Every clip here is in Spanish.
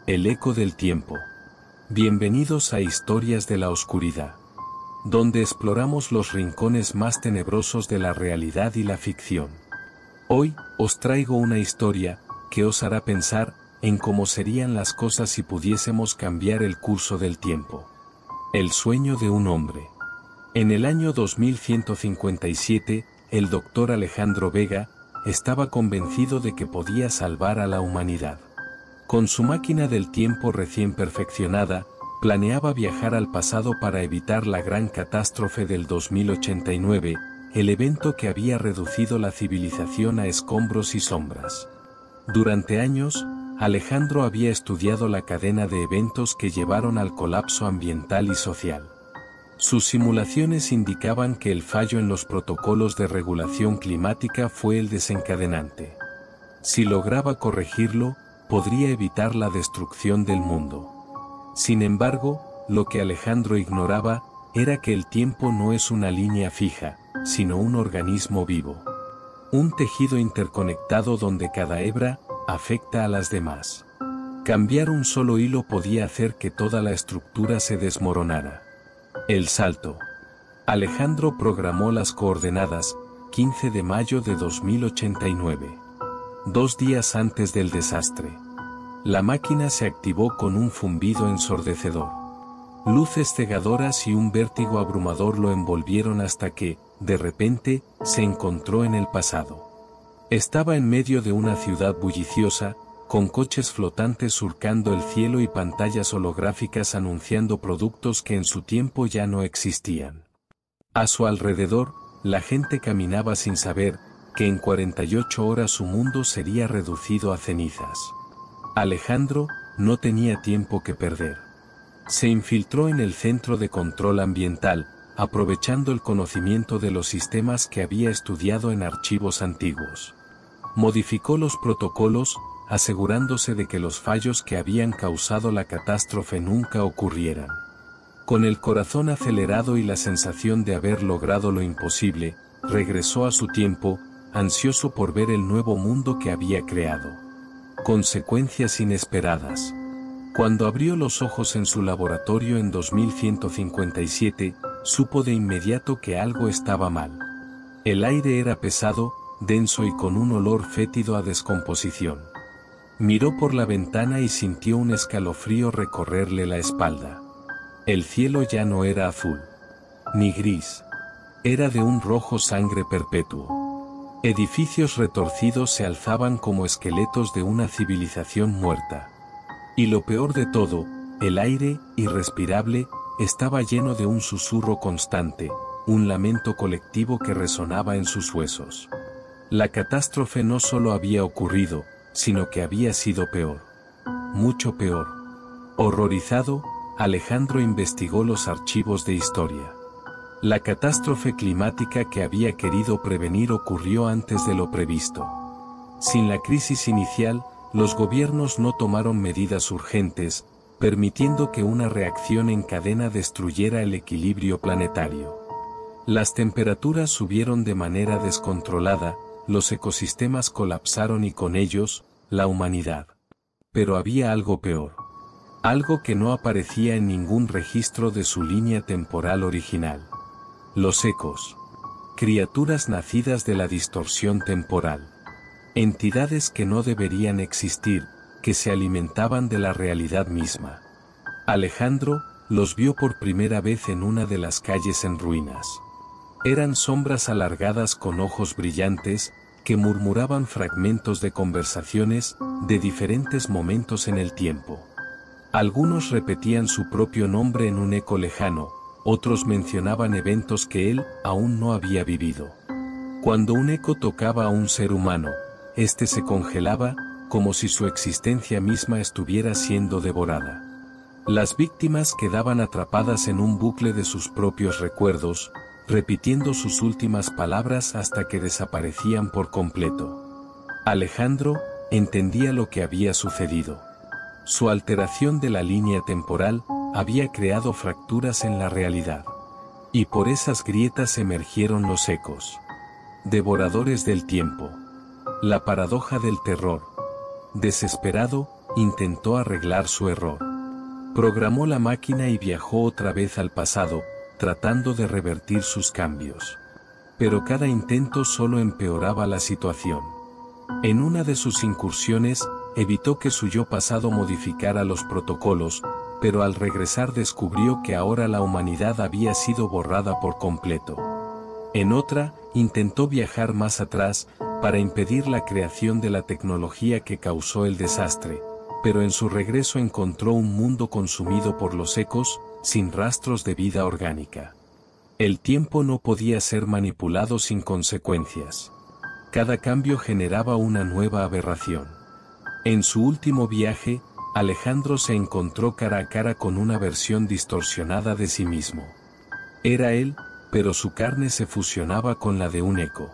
El eco del tiempo. Bienvenidos a Historias de la Oscuridad, donde exploramos los rincones más tenebrosos de la realidad y la ficción. Hoy, os traigo una historia que os hará pensar en cómo serían las cosas si pudiésemos cambiar el curso del tiempo. El sueño de un hombre. En el año 2157, el doctor Alejandro Vega estaba convencido de que podía salvar a la humanidad. Con su máquina del tiempo recién perfeccionada, planeaba viajar al pasado para evitar la gran catástrofe del 2089, el evento que había reducido la civilización a escombros y sombras. Durante años, Alejandro había estudiado la cadena de eventos que llevaron al colapso ambiental y social. Sus simulaciones indicaban que el fallo en los protocolos de regulación climática fue el desencadenante. Si lograba corregirlo, podría evitar la destrucción del mundo. Sin embargo, lo que Alejandro ignoraba era que el tiempo no es una línea fija, sino un organismo vivo. Un tejido interconectado donde cada hebra afecta a las demás. Cambiar un solo hilo podía hacer que toda la estructura se desmoronara. El salto. Alejandro programó las coordenadas, 15 de mayo de 2089. 2 días antes del desastre. La máquina se activó con un zumbido ensordecedor. Luces cegadoras y un vértigo abrumador lo envolvieron hasta que, de repente, se encontró en el pasado. Estaba en medio de una ciudad bulliciosa, con coches flotantes surcando el cielo y pantallas holográficas anunciando productos que en su tiempo ya no existían. A su alrededor, la gente caminaba sin saber que en 48 horas su mundo sería reducido a cenizas. Alejandro no tenía tiempo que perder. Se infiltró en el centro de control ambiental, aprovechando el conocimiento de los sistemas que había estudiado en archivos antiguos. Modificó los protocolos, asegurándose de que los fallos que habían causado la catástrofe nunca ocurrieran. Con el corazón acelerado y la sensación de haber logrado lo imposible, regresó a su tiempo, ansioso por ver el nuevo mundo que había creado. Consecuencias inesperadas. Cuando abrió los ojos en su laboratorio en 2157, supo de inmediato que algo estaba mal. El aire era pesado, denso y con un olor fétido a descomposición. Miró por la ventana y sintió un escalofrío recorrerle la espalda. El cielo ya no era azul, ni gris. Era de un rojo sangre perpetuo. Edificios retorcidos se alzaban como esqueletos de una civilización muerta. Y lo peor de todo, el aire, irrespirable, estaba lleno de un susurro constante, un lamento colectivo que resonaba en sus huesos. La catástrofe no solo había ocurrido, sino que había sido peor. Mucho peor. Horrorizado, Alejandro investigó los archivos de historia. La catástrofe climática que había querido prevenir ocurrió antes de lo previsto. Sin la crisis inicial, los gobiernos no tomaron medidas urgentes, permitiendo que una reacción en cadena destruyera el equilibrio planetario. Las temperaturas subieron de manera descontrolada, los ecosistemas colapsaron y con ellos, la humanidad. Pero había algo peor. Algo que no aparecía en ningún registro de su línea temporal original. Los ecos. Criaturas nacidas de la distorsión temporal. Entidades que no deberían existir, que se alimentaban de la realidad misma. Alejandro los vio por primera vez en una de las calles en ruinas. Eran sombras alargadas con ojos brillantes, que murmuraban fragmentos de conversaciones, de diferentes momentos en el tiempo. Algunos repetían su propio nombre en un eco lejano, otros mencionaban eventos que él aún no había vivido. Cuando un eco tocaba a un ser humano, éste se congelaba, como si su existencia misma estuviera siendo devorada. Las víctimas quedaban atrapadas en un bucle de sus propios recuerdos, repitiendo sus últimas palabras hasta que desaparecían por completo. Alejandro entendía lo que había sucedido. Su alteración de la línea temporal había creado fracturas en la realidad. Y por esas grietas emergieron los ecos. Devoradores del tiempo. La paradoja del terror. Desesperado, intentó arreglar su error. Programó la máquina y viajó otra vez al pasado, tratando de revertir sus cambios. Pero cada intento solo empeoraba la situación. En una de sus incursiones, evitó que su yo pasado modificara los protocolos, pero al regresar descubrió que ahora la humanidad había sido borrada por completo. En otra, intentó viajar más atrás, para impedir la creación de la tecnología que causó el desastre, pero en su regreso encontró un mundo consumido por los ecos, sin rastros de vida orgánica. El tiempo no podía ser manipulado sin consecuencias. Cada cambio generaba una nueva aberración. En su último viaje, Alejandro se encontró cara a cara con una versión distorsionada de sí mismo. Era él, pero su carne se fusionaba con la de un eco.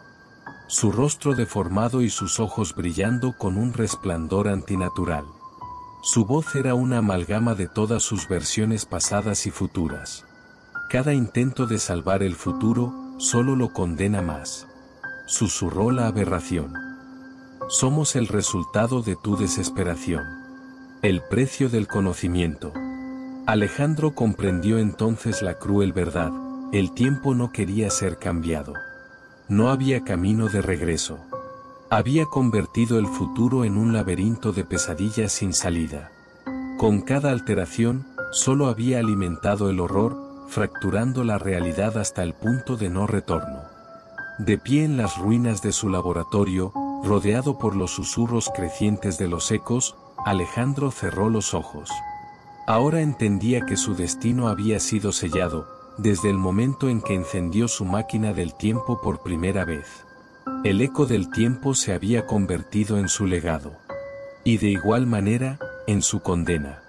Su rostro deformado y sus ojos brillando con un resplandor antinatural. Su voz era una amalgama de todas sus versiones pasadas y futuras. Cada intento de salvar el futuro, solo lo condena más. Susurró la aberración. Somos el resultado de tu desesperación. El precio del conocimiento. Alejandro comprendió entonces la cruel verdad: el tiempo no quería ser cambiado. No había camino de regreso. Había convertido el futuro en un laberinto de pesadillas sin salida. Con cada alteración, solo había alimentado el horror, fracturando la realidad hasta el punto de no retorno. De pie en las ruinas de su laboratorio, rodeado por los susurros crecientes de los ecos, Alejandro cerró los ojos. Ahora entendía que su destino había sido sellado, desde el momento en que encendió su máquina del tiempo por primera vez. El eco del tiempo se había convertido en su legado. Y de igual manera, en su condena.